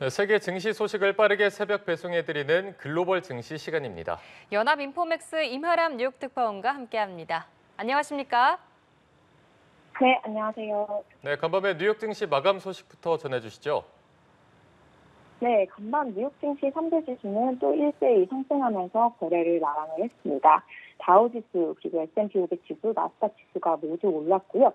네, 세계 증시 소식을 빠르게 새벽 배송해드리는 글로벌 증시 시간입니다. 연합인포맥스 임하람 뉴욕 특파원과 함께합니다. 안녕하십니까? 네, 안녕하세요. 네, 간밤에 뉴욕 증시 마감 소식부터 전해주시죠. 네, 간밤 뉴욕 증시 3대 지수는 또 일제히 상승하면서 거래를 마감을 했습니다. 다우지수, 그리고 S&P 500 지수, 나스닥 지수가 모두 올랐고요.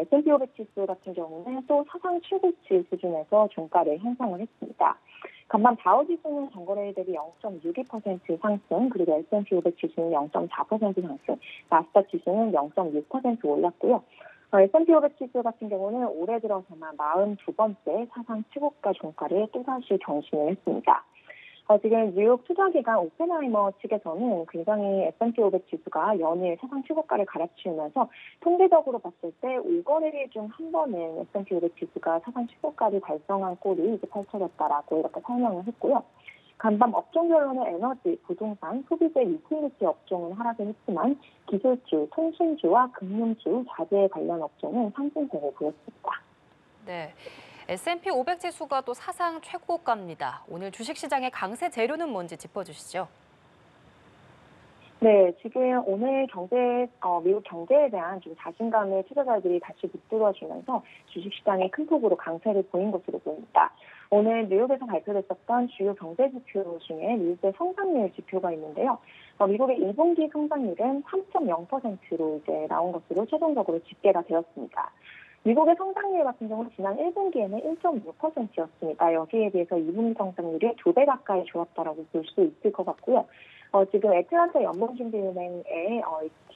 S&P 500 지수 같은 경우는 또 사상 최고치 수준에서 종가를 형성을 했습니다. 간밤 다우지수는 전거래일 대비 0.62% 상승, 그리고 S&P 500 지수는 0.4% 상승, 나스닥 지수는 0.6% 올랐고요. S&P 500 지수 같은 경우는 올해 들어서만 42번째 사상 최고가 종가를 또다시 경신을 했습니다. 지금 뉴욕 투자기관 오펜하이머 측에서는 굉장히 S&P 500 지수가 연일 사상 최고가를 갈아치우면서 통계적으로 봤을 때 5거래일 중 한 번은 S&P 500 지수가 사상 최고가를 달성한 꼴이 이제 펼쳐졌다라고 이렇게 설명을 했고요. 간밤 업종별로는 에너지, 부동산, 소비재, 유틸리티 업종은 하락을 했지만 기술주, 통신주와 금융주, 자재 관련 업종은 상승세를 보였습니다. 네. S&P 500 지수가 또 사상 최고가입니다. 오늘 주식시장의 강세 재료는 뭔지 짚어주시죠. 네, 지금 오늘 미국 경제에 대한 좀 자신감을 투자자들이 다시 북돋아주면서 주식시장에 큰 폭으로 강세를 보인 것으로 보입니다. 오늘 뉴욕에서 발표됐었던 주요 경제 지표 중에 미국의 성장률 지표가 있는데요. 미국의 2분기 성장률은 3.0%로 이제 나온 것으로 최종적으로 집계가 되었습니다. 미국의 성장률 같은 경우는 지난 1분기에는 1.6%였습니다. 여기에 비해서 2분기 성장률이 2배 가까이 좋았다라고 볼 수 있을 것 같고요. 지금 애틀랜타 연방준비은행의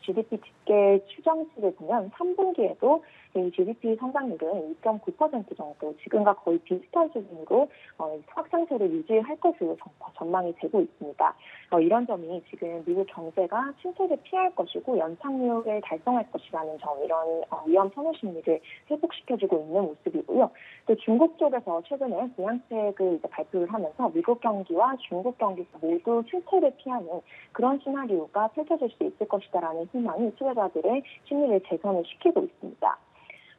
GDP 집계 추정치를 보면 3분기에도 이 GDP 성장률은 2.9% 정도, 지금과 거의 비슷한 수준으로 확산세를 유지할 것으로 전망이 되고 있습니다. 이런 점이 지금 미국 경제가 침체를 피할 것이고 연착륙을 달성할 것이라는 점, 이런 위험 선호 심리를 회복시켜주고 있는 모습이고요. 또 중국 쪽에서 최근에 부양책을 이제 발표를 하면서 미국 경기와 중국 경기가 모두 침체를 피하는 그런 시나리오가 펼쳐질 수 있을 것이다라는 희망이 투자자들의 심리를 재선을 시키고 있습니다.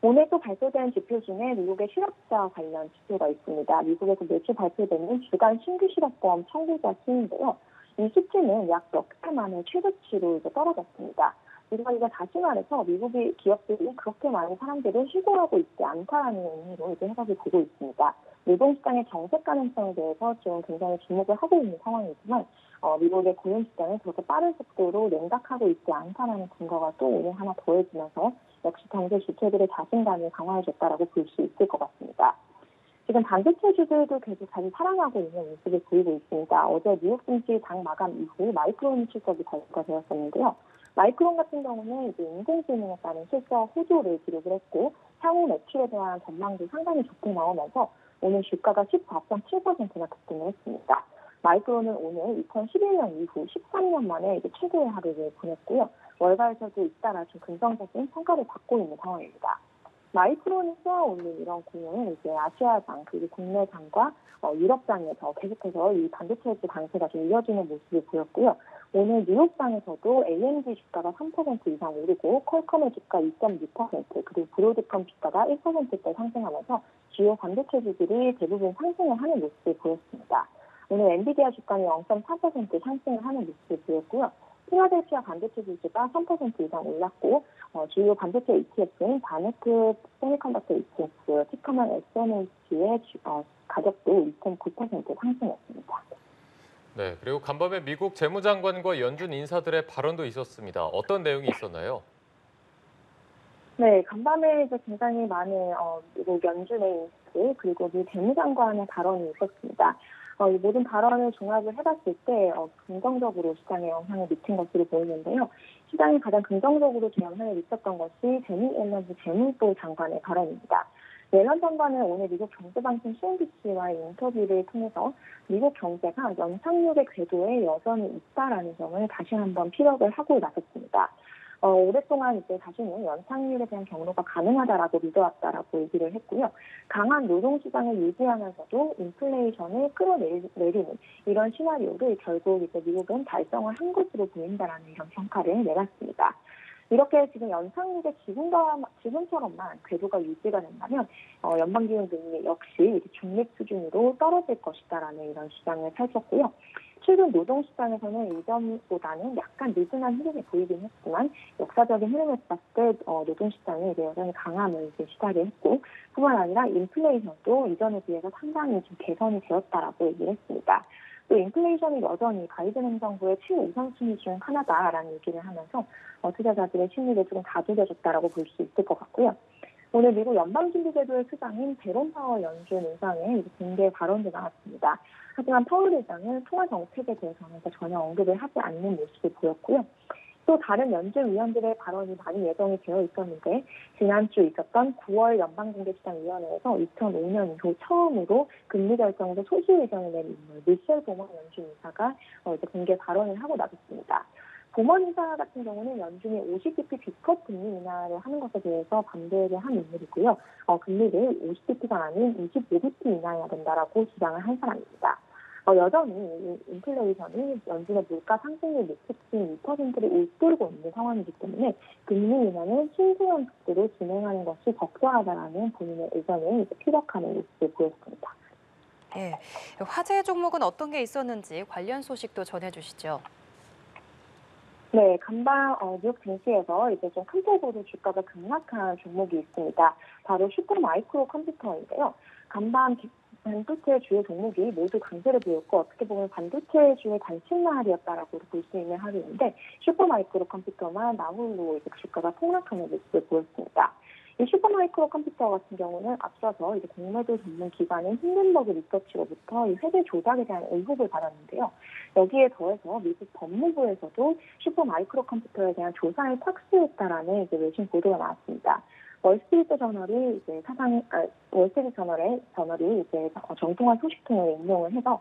오늘 또 발표된 지표 중에 미국의 실업자 관련 지표가 있습니다. 미국에서 매주 발표되는 주간 신규 실업보험 청구자 수인데요. 이 수치는 약 넉 달 만에 최저치로 이제 떨어졌습니다. 이거 다시 말해서 미국의 기업들이 그렇게 많은 사람들을 해고하고 있지 않다라는 의미로 이제 해석이 되고 있습니다. 노동시장의 정책 가능성에 대해서 지금 굉장히 주목을 하고 있는 상황이지만 미국의 고용시장은 그렇게 빠른 속도로 냉각하고 있지 않다는 증거가 또 오늘 하나 더해지면서 역시 경제 주체들의 자신감이 강화해졌다라고 볼 수 있을 것 같습니다. 지금 반도체주들도 계속 다시 살아나고 있는 모습을 보이고 있습니다. 어제 뉴욕 증시 장 마감 이후 마이크론 실적이 발표가 되었었는데요. 마이크론 같은 경우는 이제 인공지능에 따른 실적 호조를 기록을 했고 향후 매출에 대한 전망도 상당히 좋게 나오면서 오늘 주가가 14.7%나 급등을 했습니다. 마이크론은 오늘 2011년 이후 13년 만에 이제 최고의 하루를 보냈고요. 월가에서도 잇따라 좀 긍정적인 평가를 받고 있는 상황입니다. 마이크론이 쏘아올린 이런 공연은 이제 아시아장 그리고 국내장과 유럽장에서 계속해서 이 반도체주 강세가 좀 이어지는 모습을 보였고요. 오늘 뉴욕장에서도 AMD 주가가 3% 이상 오르고 퀄컴의 주가 2.6%, 그리고 브로드컴 주가가 1%대 상승하면서 주요 반도체주들이 대부분 상승을 하는 모습을 보였습니다. 오늘 엔비디아 주가는 0.4% 상승을 하는 모습을 보였고요. 필라델피아 반도체 지수가 3% 이상 올랐고 주요 반도체 ETF인 바네트 세미컨덕터 ETF, 티커만 SMH의 가격도 2.9% 상승했습니다. 네, 그리고 간밤에 미국 재무장관과 연준 인사들의 발언도 있었습니다. 어떤 내용이 있었나요? 네, 간밤에 이제 굉장히 많은 미국 연준의 인사들 그리고 미 재무장관의 발언이 있었습니다. 이 모든 발언을 종합을 해봤을 때 긍정적으로 시장에 영향을 미친 것으로 보이는데요. 시장이 가장 긍정적으로 영향을 미쳤던 것이 제니 옐런 재무부 장관의 발언입니다. 옐런 장관은 오늘 미국 경제방송 CNBC와의 인터뷰를 통해서 미국 경제가 연착륙의 궤도에 여전히 있다라는 점을 다시 한번 피력을 하고 나섰습니다. 오랫동안 이제 자신은 연착륙에 대한 경로가 가능하다라고 믿어왔다라고 얘기를 했고요. 강한 노동시장을 유지하면서도 인플레이션을 끌어내리는 이런 시나리오를 결국 이제 미국은 달성을 한 것으로 보인다라는 이런 평가를 내놨습니다. 이렇게 지금 연착륙의 지금처럼만 궤도가 유지가 된다면 연방기금금리 역시 중립 수준으로 떨어질 것이다라는 이런 시장을 펼쳤고요. 최근 노동시장에서는 이전보다는 약간 느슨한 흐름이 보이긴 했지만 역사적인 흐름을 봤을 때 노동시장이 여전히 강함을 시사를 했고 뿐만 아니라 인플레이션도 이전에 비해서 상당히 좀 개선이 되었다라고 얘기를 했습니다. 또 인플레이션이 여전히 바이든 행정부의 최우선순위 중 하나다라는 얘기를 하면서 투자자들의 심리를 조금 다독여줬다라고 볼 수 있을 것 같고요. 오늘 미국 연방준비제도의 수장인 제롬 파월 연준 의장의 공개 발언도 나왔습니다. 하지만 파월 의장은 통화 정책에 대해서는 전혀 언급을 하지 않는 모습을 보였고요. 또 다른 연준 위원들의 발언이 많이 예정이 되어 있었는데 지난주 있었던 9월 연방공개시장위원회에서 2005년 이후 처음으로 금리 결정에서 소수 의견을 낸 인물 미셸 보먼 연준 의사가 이제 공개 발언을 하고 나섰습니다. 보먼 의사 같은 경우는 연준이 50bp 비컷 금리 인하를 하는 것에 대해서 반대를 한 인물이고요. 금리를 50bp가 아닌 25bp 인하해야 된다라고 주장을 한 사람입니다. 여전히 인플레이션이 연준의 물가 상승률 예측치 2%를 웃돌고 있는 상황이기 때문에 금리 인하는 신중한 속도로 진행하는 것이 적절하다라는 본인의 의견을 피력하는 모습을 보였습니다. 예, 화제 종목은 어떤 게 있었는지 관련 소식도 전해주시죠. 네, 간밤 뉴욕 증시에서 이제 좀 큰 폭으로 주가가 급락한 종목이 있습니다. 바로 슈퍼마이크로 컴퓨터인데요. 간밤 반도체 주요 종목이 모두 강세를 보였고 어떻게 보면 반도체 주의 단신날이었다라고 볼 수 있는 하루인데 슈퍼마이크로 컴퓨터만 나홀로 이제 주가가 폭락하는 모습을 보였습니다. 이 슈퍼마이크로 컴퓨터 같은 경우는 앞서서 이제 공매도 전문 기관인 힌든버그 리서치로부터 이 회계 조작에 대한 의혹을 받았는데요. 여기에 더해서 미국 법무부에서도 슈퍼마이크로 컴퓨터에 대한 조사에 착수했다라는 이제 외신 보도가 나왔습니다. 월스트리트 저널이 이제 월스트리트 저널이 이제 정통한 소식통을 인용을 해서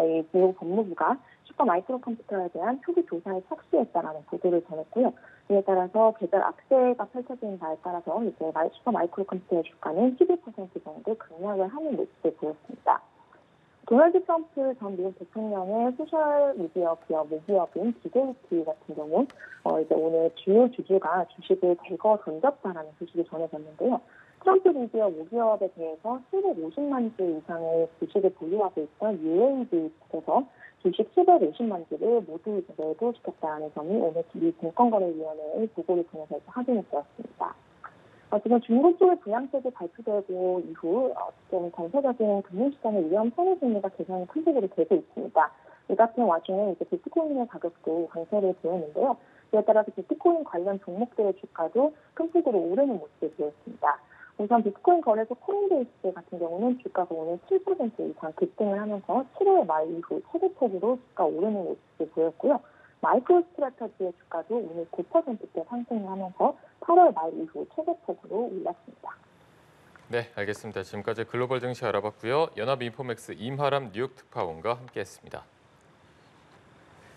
이 미국 법무부가 슈퍼마이크로 컴퓨터에 대한 초기 조사에 착수했다라는 보도를 전했고요. 이에 따라서 계절 악세가 펼쳐진 바에 따라서 이제 슈퍼마이크로 컴퓨터의 주가는 12% 정도 급락을 하는 모습을 보였습니다. 도널드 트럼프 전 미국 대통령의 소셜미디어 기업 모기업인 비게이티 같은 경우 이제 오늘 주요 주주가 주식을 대거 던졌다라는 소식이 전해졌는데요. 트럼프 미디어 모기업에 대해서 750만 주 이상의 주식을 보유하고 있던 UAB에서 주식 750만 주를 모두 매도시켰다는 점이 오늘 미 증권거래위원회의 보고를 통해서 확인이 되었습니다. 지금 중국 쪽의 부양책이 발표되고 이후 좀 전체적인 금융시장의 위험 편의 심리가 개선이 큰 폭으로 되고 있습니다. 이 같은 와중에 이제 비트코인의 가격도 강세를 보였는데요. 이에 따라서 비트코인 관련 종목들의 주가도 큰 폭으로 오르는 모습을 보였습니다. 우선 비트코인 거래소 코인베이스 같은 경우는 주가가 오늘 7% 이상 급등을 하면서 7월 말 이후 최대폭으로 주가 오르는 모습을 보였고요. 마이크로스트래터지의 주가도 오늘 9%대 상승을 하면서 8월 말 이후 최대폭으로 올랐습니다. 네, 알겠습니다. 지금까지 글로벌 증시 알아봤고요. 연합인포맥스 임하람 뉴욕 특파원과 함께했습니다.